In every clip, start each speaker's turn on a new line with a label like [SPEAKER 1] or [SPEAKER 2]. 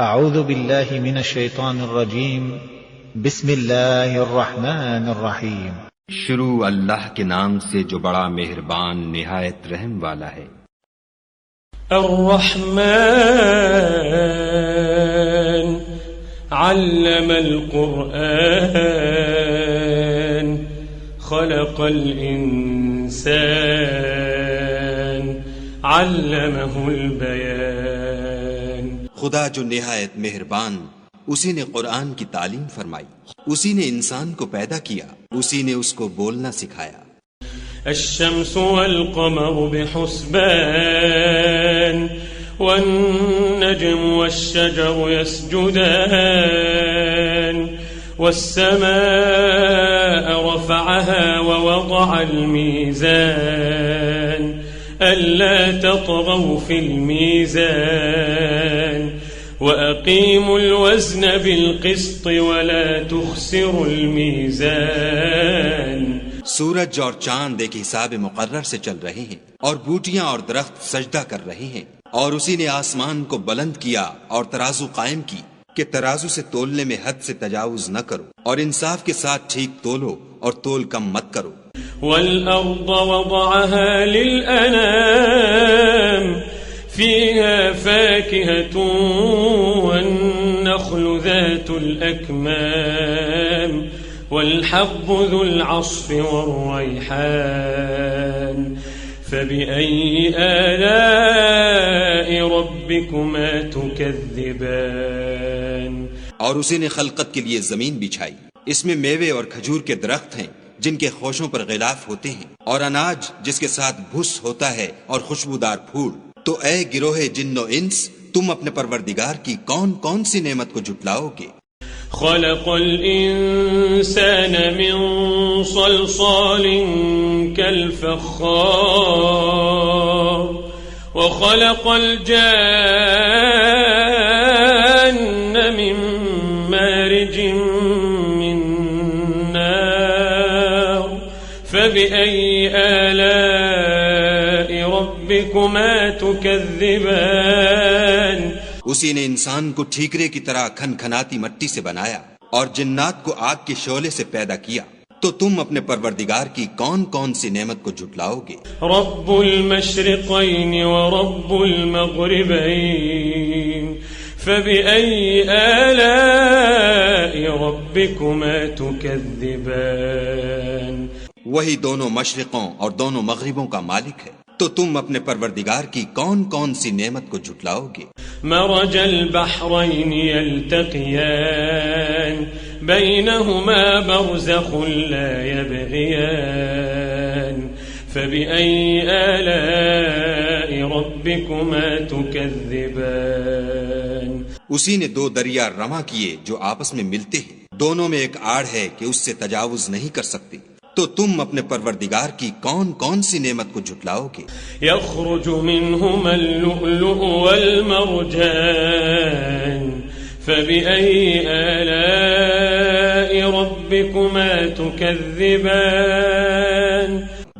[SPEAKER 1] اعوذ باللہ من الشیطان الرجیم بسم اللہ الرحمن الرحیم۔
[SPEAKER 2] شروع اللہ کے نام سے جو بڑا مہربان نہایت رحم والا ہے۔
[SPEAKER 3] الرحمن علم القرآن خلق الانسان علمه البیان۔
[SPEAKER 2] خدا جو نہایت مہربان، اسی نے قرآن کی تعلیم فرمائی، اسی نے انسان کو پیدا کیا، اسی نے اس کو بولنا سکھایا۔
[SPEAKER 3] الشمس والقمر بحسبان والنجم والشجر يسجدان والسماء رفعها ووضع الميزان ألا تطغوا في الميزان وأقيموا الوزن بالقسط ولا تخسروا الميزان۔
[SPEAKER 2] سورج اور چاند ایک حساب مقرر سے چل رہے ہیں، اور بوٹیاں اور درخت سجدہ کر رہے ہیں، اور اسی نے آسمان کو بلند کیا اور ترازو قائم کی کہ ترازو سے تولنے میں حد سے تجاوز نہ کرو، اور انصاف کے ساتھ ٹھیک تولو اور تول کم مت کرو۔
[SPEAKER 3] والأرض وضعها للأنام فيها فاكهة والنخل ذات الأكمام والحب ذو العصف والريحان فبأي آلاء ربكما تكذبان۔
[SPEAKER 2] اور اسی نے خلقت کے لیے زمین بچھائی، اس میں میوے اور کھجور کے درخت ہیں جن کے خوشوں پر غلاف ہوتے ہیں، اور اناج جس کے ساتھ بھس ہوتا ہے اور خوشبودار پھول۔ تو اے گروہ جن و انس، تم اپنے پروردگار کی کون کون سی نعمت کو جھٹلاؤ گے؟
[SPEAKER 3] خلق الانسان من صلصال كالفخار وخلق الجان من مارج من نار فبأي آلاء ربكما تكذبان۔
[SPEAKER 2] اسی نے انسان کو ٹھیکرے کی طرح کھن کھناتی مٹی سے بنایا اور جنات کو آگ کے شعلے سے پیدا کیا، تو تم اپنے پروردگار کی کون کون سی نعمت کو جھٹلاؤ گے؟
[SPEAKER 3] رب المشرقین ورب المغربین فبأي آلاء ربكما تكذبان۔
[SPEAKER 2] وہی دونوں مشرقوں اور دونوں مغربوں کا مالک ہے، تو تم اپنے پروردگار کی کون کون سی نعمت کو جھٹلاؤ گے؟
[SPEAKER 3] مرج البحرین یلتقیان بینہما برزخ لا یبغیان فبأي آلاء ربكما تكذبان۔
[SPEAKER 2] اسی نے دو دریا رواں کیے جو آپس میں ملتے ہیں، دونوں میں ایک آڑ ہے کہ اس سے تجاوز نہیں کر سکتے، تو تم اپنے پروردگار کی کون کون سی نعمت کو جھٹلاؤ گے؟
[SPEAKER 3] یخرج منہما اللؤلؤ والمرجان فبأي آلاء ربكما تكذبان۔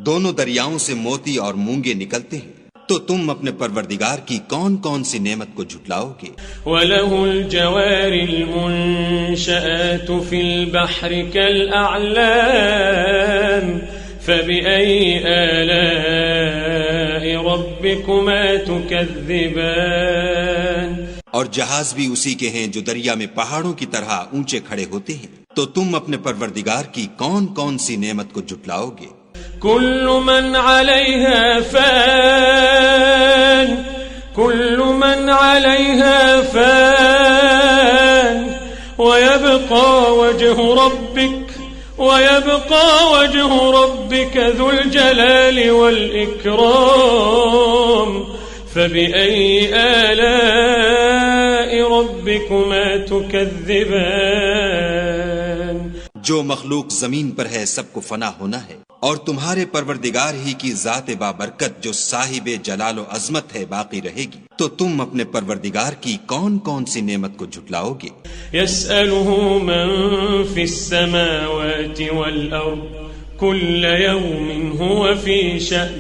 [SPEAKER 2] دونوں دریاؤں سے موتی اور مونگے نکلتے ہیں، تو تم اپنے پروردگار کی کون کون سی نعمت کو جھٹلاؤ گے؟
[SPEAKER 3] وَلَهُ الْجَوَارِ الْمُنشَآتُ فِي الْبَحْرِ كَالْأَعْلَامِ فَبِأَيِّ آلَاءِ رَبِّكُمَا تُكَذِّبَانِ۔ اور
[SPEAKER 2] جہاز بھی اسی کے ہیں جو دریا میں پہاڑوں کی طرح اونچے کھڑے ہوتے ہیں، تو تم اپنے پروردگار کی کون کون سی نعمت کو جھٹلاؤ گے؟
[SPEAKER 3] كل من عليها فان كل من عليها فان ويبقى وجه ربك ذو الجلال والإكرام فبأي آلاء ربكما تكذبان۔
[SPEAKER 2] جو مخلوق زمین پر ہے سب کو فنا ہونا ہے، اور تمہارے پروردگار ہی کی ذات بابرکت جو صاحب جلال و عظمت ہے باقی رہے گی، تو تم اپنے پروردگار کی کون کون سی نعمت کو جھٹلاؤ گے؟
[SPEAKER 3] يسأله من في السماوات والأرض كل يوم هو في شأن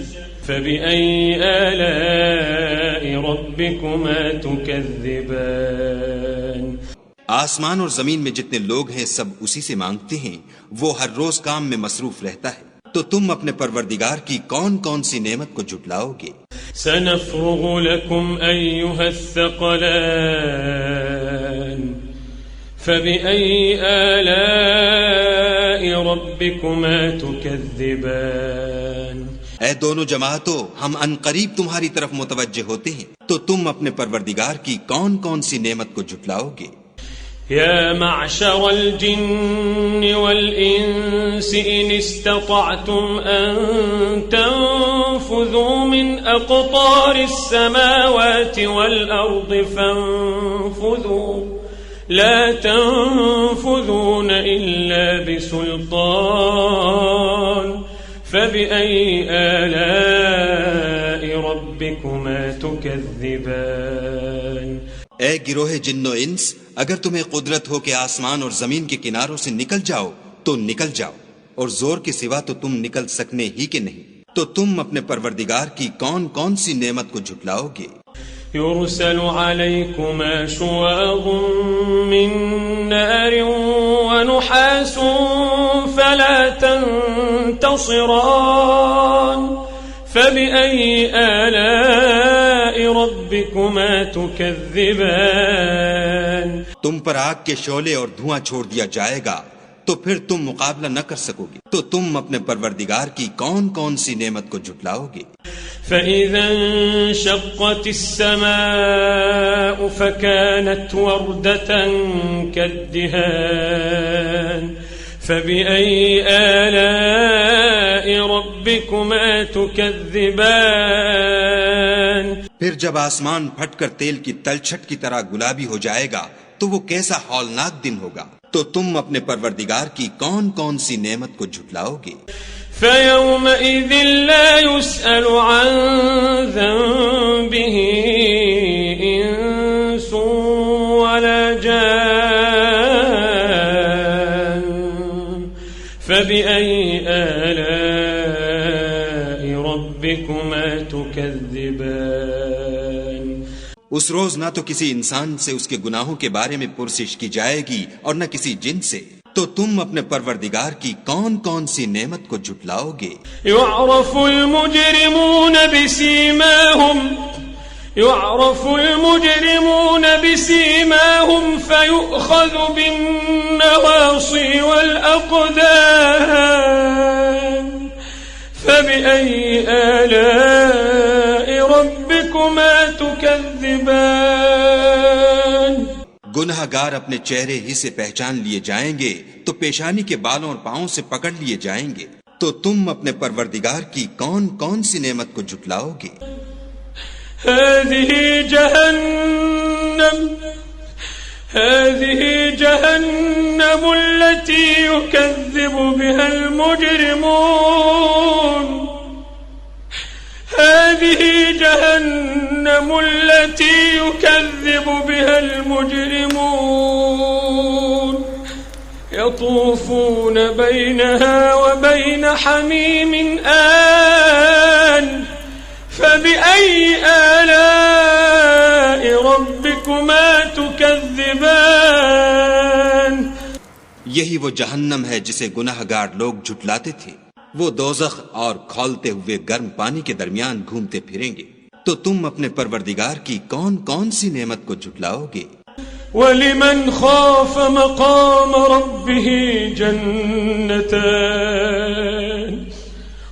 [SPEAKER 3] فبأي آلاء ربكما تكذبان۔
[SPEAKER 2] آسمان اور زمین میں جتنے لوگ ہیں سب اسی سے مانگتے ہیں، وہ ہر روز کام میں مصروف رہتا ہے، تو تم اپنے پروردگار کی کون کون سی نعمت کو جھٹلاؤ گے؟
[SPEAKER 3] سنفرغ لكم أيها الثقلان فبأي آلاء ربكما تكذبان
[SPEAKER 2] اے دونوں جماعتوں، ہم ان قریب تمہاری طرف متوجہ ہوتے ہیں، تو تم اپنے پروردگار کی کون کون سی نعمت کو جھٹلاؤ گے؟
[SPEAKER 3] يا معشر الجن والإنس إن استطعتم أن تنفذوا من أقطار السماوات والأرض فانفذوا لا تنفذون إلا بسلطان فبأي آلاء ربكما تكذبان
[SPEAKER 2] اے گروہ جن و انس، اگر تمہیں قدرت ہو کہ آسمان اور زمین کے کناروں سے نکل جاؤ تو نکل جاؤ، اور زور کے سوا تو تم نکل سکنے ہی کے نہیں، تو تم اپنے پروردگار کی کون کون سی نعمت کو جھٹلاؤ گے؟
[SPEAKER 3] يرسل عليكما شواظ من نار ونحاس فلا تنتصران فبأي آلاء ربكما تكذبان
[SPEAKER 2] تم پر آگ کے شعلے اور دھواں چھوڑ دیا جائے گا تو پھر تم مقابلہ نہ کر سکو گے، تو تم اپنے پروردگار کی کون کون سی نعمت کو جھٹلاؤ گے؟
[SPEAKER 3] فإذا انشقت السماء فكانت وردة كالدهان فبأي آلاء ربكما تكذبان
[SPEAKER 2] پھر جب آسمان پھٹ کر تیل کی تلچھٹ کی طرح گلابی ہو جائے گا تو وہ کیسا ہولناک دن ہوگا، تو تم اپنے پروردگار کی کون کون سی نعمت کو جھٹلاؤ گے؟
[SPEAKER 3] فيومئذ لا يسأل عن ذنبه إنس ولا جان فبأي آلاء ربكما تكذبان
[SPEAKER 2] اس روز نہ تو کسی انسان سے اس کے گناہوں کے بارے میں پرسش کی جائے گی اور نہ کسی جن سے، تو تم اپنے پروردگار کی کون کون سی نعمت کو جھٹلاؤ گے؟
[SPEAKER 3] يعرف المجرمون بسيماهم فيؤخذ بالنواصي والأقدام فبأي آلاء ربكما تكذبان
[SPEAKER 2] گناہ گار اپنے چہرے ہی سے پہچان لیے جائیں گے تو پیشانی کے بالوں اور پاؤں سے پکڑ لیے جائیں گے، تو تم اپنے پروردگار کی کون کون سی نعمت کو جھٹلاؤ گے؟
[SPEAKER 3] هذه جهنم التي يكذب بها المجرمون هذه جهنم التي يكذب بها المجرمون يطوفون بينها وبين حميم آن فبأي آلاء ربكما تكذبان
[SPEAKER 2] یہی وہ جہنم ہے جسے گناہ گار لوگ جھٹلاتے تھے، وہ دوزخ اور کھولتے ہوئے گرم پانی کے درمیان گھومتے پھریں گے، تو تم اپنے پروردگار کی کون کون سی نعمت کو جھٹلاؤ گے؟
[SPEAKER 3] وَلِمَنْ خَافَ مَقَامَ رَبِّهِ جَنَّتَانِ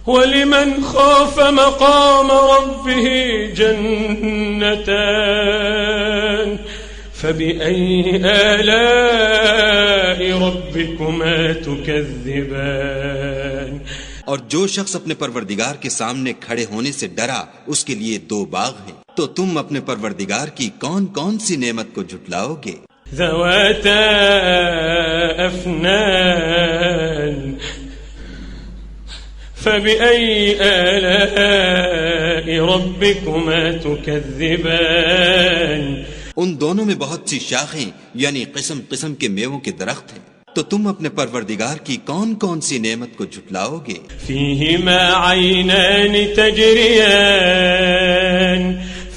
[SPEAKER 3] وَلِمَنْ خَافَ مَقَامَ رَبِّهِ جَنَّتَانِ فَبِأَيِّ آلَاءِ رَبِّكُمَا تُكَذِّبَانِ
[SPEAKER 2] اور جو شخص اپنے پروردگار کے سامنے کھڑے ہونے سے ڈرا اس کے لیے دو باغ ہیں، تو تم اپنے پروردگار کی کون کون سی نعمت کو جھٹلاؤ گے؟
[SPEAKER 3] ذواتا افنان فبأي آلاء ربكما تكذبان
[SPEAKER 2] ان دونوں میں بہت سی شاخیں یعنی قسم قسم کے میووں کے درخت ہیں، تو تم اپنے پروردگار کی کون کون سی نعمت کو جھٹلاؤ گے؟
[SPEAKER 3] فيهما عينان تجريان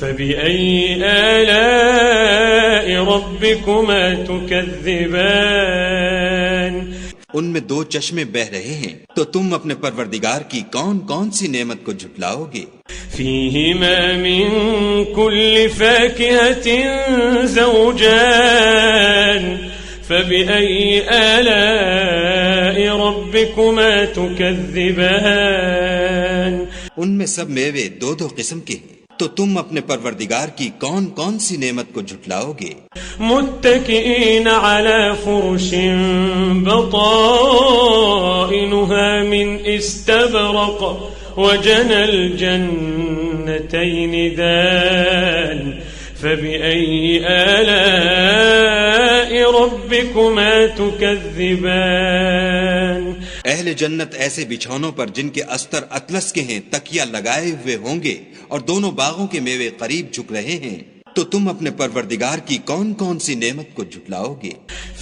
[SPEAKER 3] فبأي آلاء ربكما تكذبان
[SPEAKER 2] ان میں دو چشمے بہ رہے ہیں، تو تم اپنے پروردگار کی کون کون سی نعمت کو جھٹلاؤ گے؟
[SPEAKER 3] فيهما من كل فاكهة زوجان فبأي آلاء ربكما تكذبان
[SPEAKER 2] ان میں سب میوے دو دو قسم کے ہیں، تو تم اپنے پروردگار کی کون کون سی نعمت کو جھٹلاؤ گے؟
[SPEAKER 3] متكئين على فرش بطائنها من استبرق وجنى الجنتين دان فبأي آلاء ربكما تكذبان
[SPEAKER 2] اہل جنت ایسے بچھونوں پر جن کے استر اطلس کے ہیں تکیہ لگائے ہوئے ہوں گے، اور دونوں باغوں کے میوے قریب جھک رہے ہیں، تو تم اپنے پروردگار کی کون کون سی نعمت کو جھٹلاؤ گے؟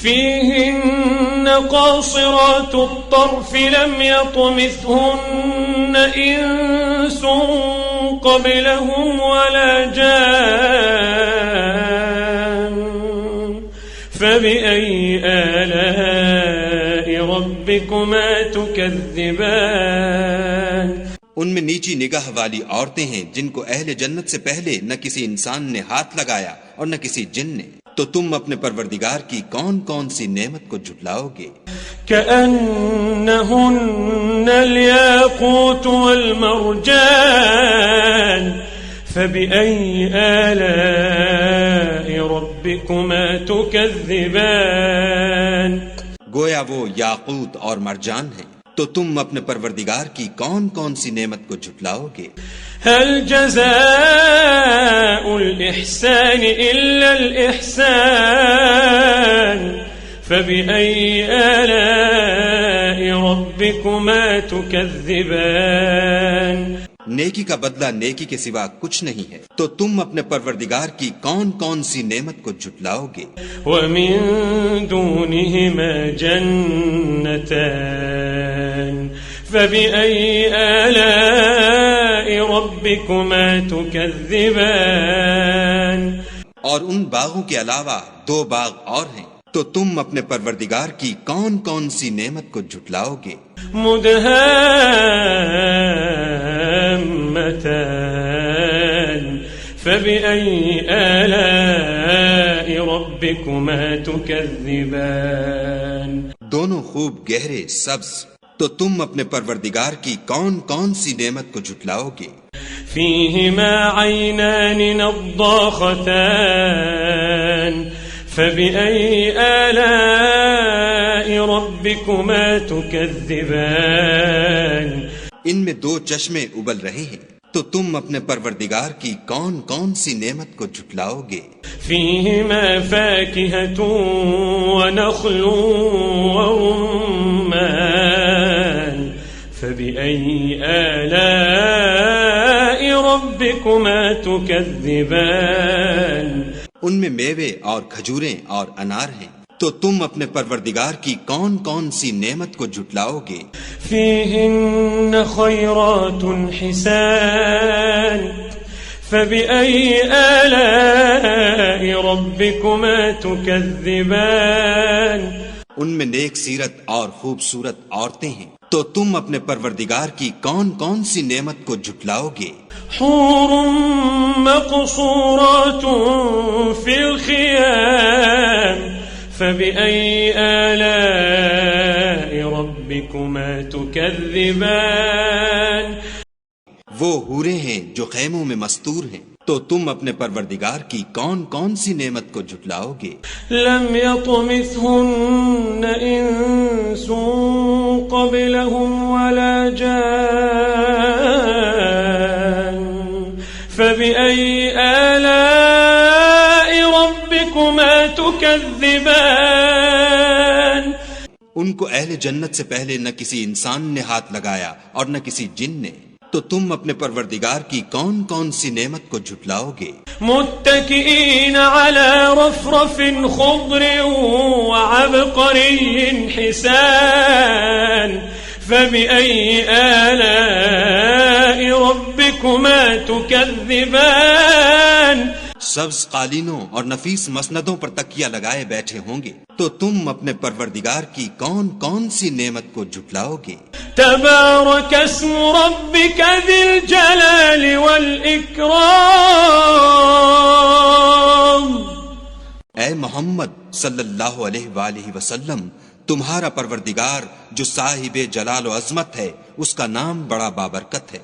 [SPEAKER 3] فيهن قاصرات الطرف لم يطمثهن إنس قبلهم ولا جان فبأي آلاء ربكما تكذبان
[SPEAKER 2] ان میں نیچی نگاہ والی عورتیں ہیں جن کو اہل جنت سے پہلے نہ کسی انسان نے ہاتھ لگایا اور نہ کسی جن نے، تو تم اپنے پروردگار کی کون کون سی نعمت کو جھٹلاؤ گے؟
[SPEAKER 3] كأنهن الياقوت والمرجان فبأي آلاء ربكما تكذبان
[SPEAKER 2] گویا وہ یاقوت اور مرجان ہیں، تو تم اپنے پروردگار کی کون کون سی نعمت کو جھٹلاؤ گے؟
[SPEAKER 3] هل جزاء الإحسان إلا الإحسان فبأي آلاء ربكما تكذبان
[SPEAKER 2] نیکی کا بدلہ نیکی کے سوا کچھ نہیں ہے، تو تم اپنے پروردگار کی کون کون سی نعمت کو جھٹلاؤ گے؟
[SPEAKER 3] ومن دونهما جنتان فبأي آلاء ربكما تكذبان
[SPEAKER 2] اور ان باغوں کے علاوہ دو باغ اور ہیں، تو تم اپنے پروردگار کی کون کون سی نعمت کو جھٹلاؤ گے؟
[SPEAKER 3] مدهامتان فبأي آلاء ربكما تكذبان
[SPEAKER 2] دونوں خوب گہرے سبز، تو تم اپنے پروردگار کی کون کون سی نعمت کو جھٹلاؤ گے؟
[SPEAKER 3] فيهما عينان نضاختان فبأي آلاء ربكما تكذبان
[SPEAKER 2] ان میں دو چشمے ابل رہے ہیں، تو تم اپنے پروردگار کی کون کون سی نعمت کو جھٹلاؤ گے؟
[SPEAKER 3] فيهما فاكهة ونخل ورمان فبأي آلاء ربكما تكذبان
[SPEAKER 2] ان میں میوے اور کھجوریں اور انار ہیں، تو تم اپنے پروردگار کی کون کون سی نعمت کو جھٹلاؤ گے؟
[SPEAKER 3] فيهن خيرات حسان فبأي آلاء ربكما تكذبان
[SPEAKER 2] ان میں نیک سیرت اور خوبصورت عورتیں ہیں، تو تم اپنے پروردگار کی کون کون سی نعمت کو جھٹلاؤ گے؟
[SPEAKER 3] حور مقصورات في الخيام فبأي آلاء ربكما تكذبان
[SPEAKER 2] وہ حوریں ہیں جو خیموں میں مستور ہیں، تو تم اپنے پروردگار کی کون کون سی نعمت کو جھٹلاؤ گے؟
[SPEAKER 3] لم يطمثهن إنس قبلهم ولا جان فبأي آلاء ربكما تكذبان
[SPEAKER 2] ان کو اہل جنت سے پہلے نہ کسی انسان نے ہاتھ لگایا اور نہ کسی جن نے، تو تم اپنے پروردگار کی کون کون سی نعمت کو جھٹلاؤ گے؟
[SPEAKER 3] متكئين على رفرف خضر وعبقري حسان فبأي آلاء ربكما تكذبان
[SPEAKER 2] سبز قالینوں اور نفیس مسندوں پر تکیہ لگائے بیٹھے ہوں گے تو تم اپنے پروردگار کی کون کون سی نعمت کو جھٹلاؤ گے؟
[SPEAKER 3] تبارك اسم ربك ذي الجلال والإكرام.
[SPEAKER 2] اے محمد صلی اللہ علیہ وآلہ وسلم، تمہارا پروردگار جو صاحب جلال و عظمت ہے، اس کا نام بڑا بابرکت ہے.